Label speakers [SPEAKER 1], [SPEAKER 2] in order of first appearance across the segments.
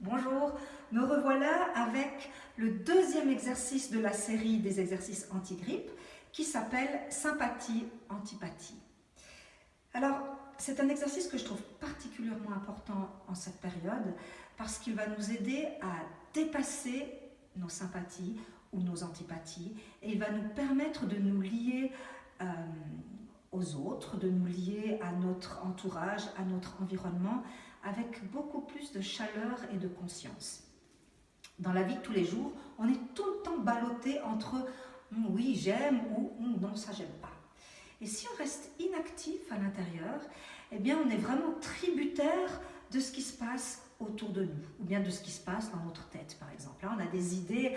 [SPEAKER 1] Bonjour, me revoilà avec le deuxième exercice de la série des exercices anti-grippe qui s'appelle sympathie-antipathie. Alors, c'est un exercice que je trouve particulièrement important en cette période parce qu'il va nous aider à dépasser nos sympathies ou nos antipathies et il va nous permettre de nous lier aux autres, de nous lier à notre entourage, à notre environnement avec beaucoup plus de chaleur et de conscience. Dans la vie de tous les jours, on est tout le temps ballotté entre oui, j'aime ou non, ça j'aime pas. Et si on reste inactif à l'intérieur, eh bien on est vraiment tributaire de ce qui se passe autour de nous, ou bien de ce qui se passe dans notre tête, par exemple. Là, on a des idées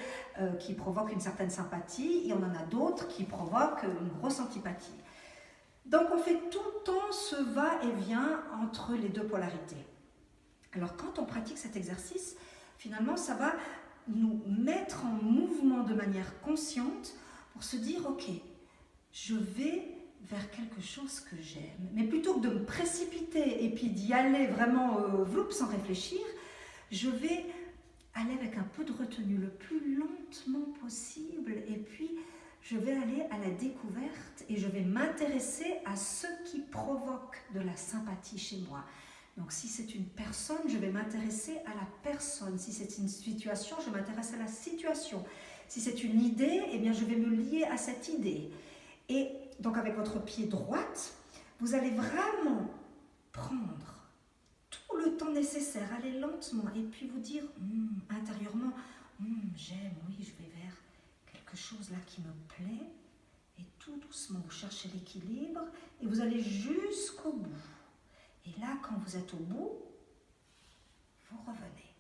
[SPEAKER 1] qui provoquent une certaine sympathie, et on en a d'autres qui provoquent une grosse antipathie. Donc on fait tout le temps ce va-et-vient entre les deux polarités. Alors quand on pratique cet exercice, finalement ça va nous mettre en mouvement de manière consciente pour se dire ok, je vais vers quelque chose que j'aime. Mais plutôt que de me précipiter et puis d'y aller vraiment vloup, sans réfléchir, je vais aller avec un peu de retenue le plus lentement possible et puis je vais aller à la découverte et je vais m'intéresser à ce qui provoque de la sympathie chez moi. Donc si c'est une personne, je vais m'intéresser à la personne. Si c'est une situation, je m'intéresse à la situation. Si c'est une idée, eh bien je vais me lier à cette idée. Et donc avec votre pied droite, vous allez vraiment prendre tout le temps nécessaire, aller lentement et puis vous dire intérieurement, j'aime, oui, je vais vers quelque chose là qui me plaît. Et tout doucement, vous cherchez l'équilibre et vous allez jusqu'au bout. Et là, quand vous êtes au bout, vous revenez.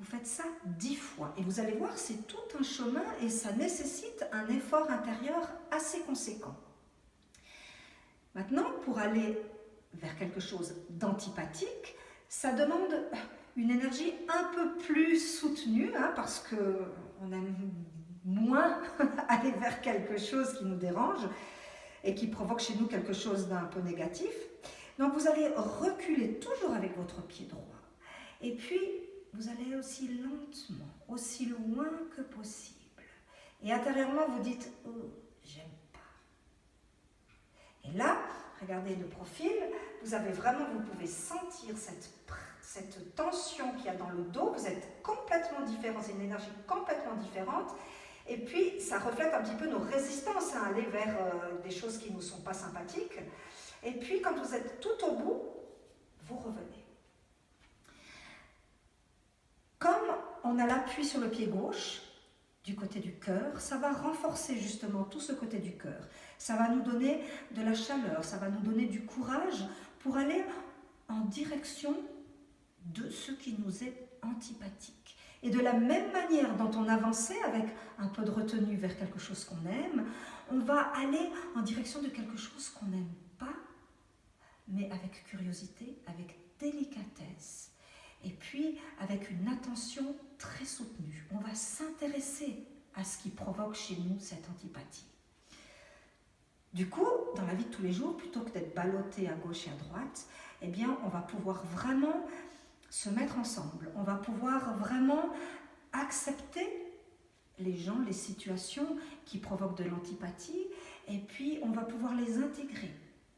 [SPEAKER 1] Vous faites ça 10 fois. Et vous allez voir, c'est tout un chemin et ça nécessite un effort intérieur assez conséquent. Maintenant, pour aller vers quelque chose d'antipathique, ça demande une énergie un peu plus soutenue, parce qu'on aime moins aller vers quelque chose qui nous dérange et qui provoque chez nous quelque chose d'un peu négatif. Donc vous allez reculer toujours avec votre pied droit. Et puis, vous allez aussi lentement, aussi loin que possible. Et intérieurement, vous dites « Oh, j'aime pas ». Et là, regardez le profil, vous pouvez sentir cette tension qu'il y a dans le dos. Vous êtes complètement différent, c'est une énergie complètement différente. Et puis, ça reflète un petit peu nos résistances à aller vers des choses qui ne nous sont pas sympathiques. Et puis, quand vous êtes tout au bout, vous revenez. Comme on a l'appui sur le pied gauche, du côté du cœur, ça va renforcer justement tout ce côté du cœur. Ça va nous donner de la chaleur, ça va nous donner du courage pour aller en direction de ce qui nous est antipathique. Et de la même manière dont on avançait avec un peu de retenue vers quelque chose qu'on aime, on va aller en direction de quelque chose qu'on n'aime pas, mais avec curiosité, avec délicatesse, et puis avec une attention très soutenue. On va s'intéresser à ce qui provoque chez nous cette antipathie. Du coup, dans la vie de tous les jours, plutôt que d'être ballotté à gauche et à droite, eh bien, on va pouvoir vraiment se mettre ensemble. On va pouvoir vraiment accepter les gens, les situations qui provoquent de l'antipathie, et puis on va pouvoir les intégrer.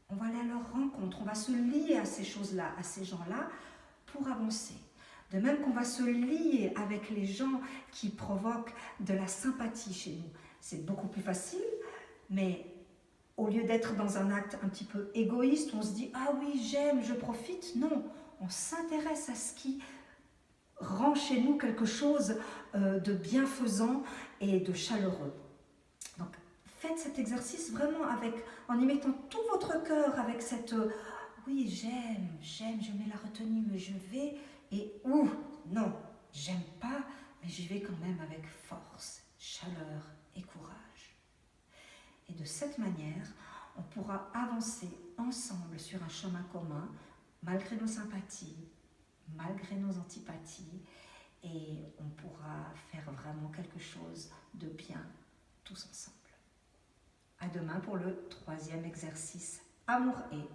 [SPEAKER 1] On va aller à leur rencontre, on va se lier à ces choses-là, à ces gens-là, pour avancer. De même qu'on va se lier avec les gens qui provoquent de la sympathie chez nous. C'est beaucoup plus facile, mais au lieu d'être dans un acte un petit peu égoïste, on se dit « Ah oui, j'aime, je profite ». Non, on s'intéresse à ce qui rend chez nous quelque chose de bienfaisant et de chaleureux. Donc, faites cet exercice vraiment en y mettant tout votre cœur avec cette oui, j'aime, je mets la retenue, mais je vais, et non, j'aime pas, mais j'y vais quand même avec force, chaleur et courage. Et de cette manière, on pourra avancer ensemble sur un chemin commun, malgré nos sympathies, malgré nos antipathies, et on pourra faire vraiment quelque chose de bien tous ensemble. À demain pour le 3e exercice, Amour et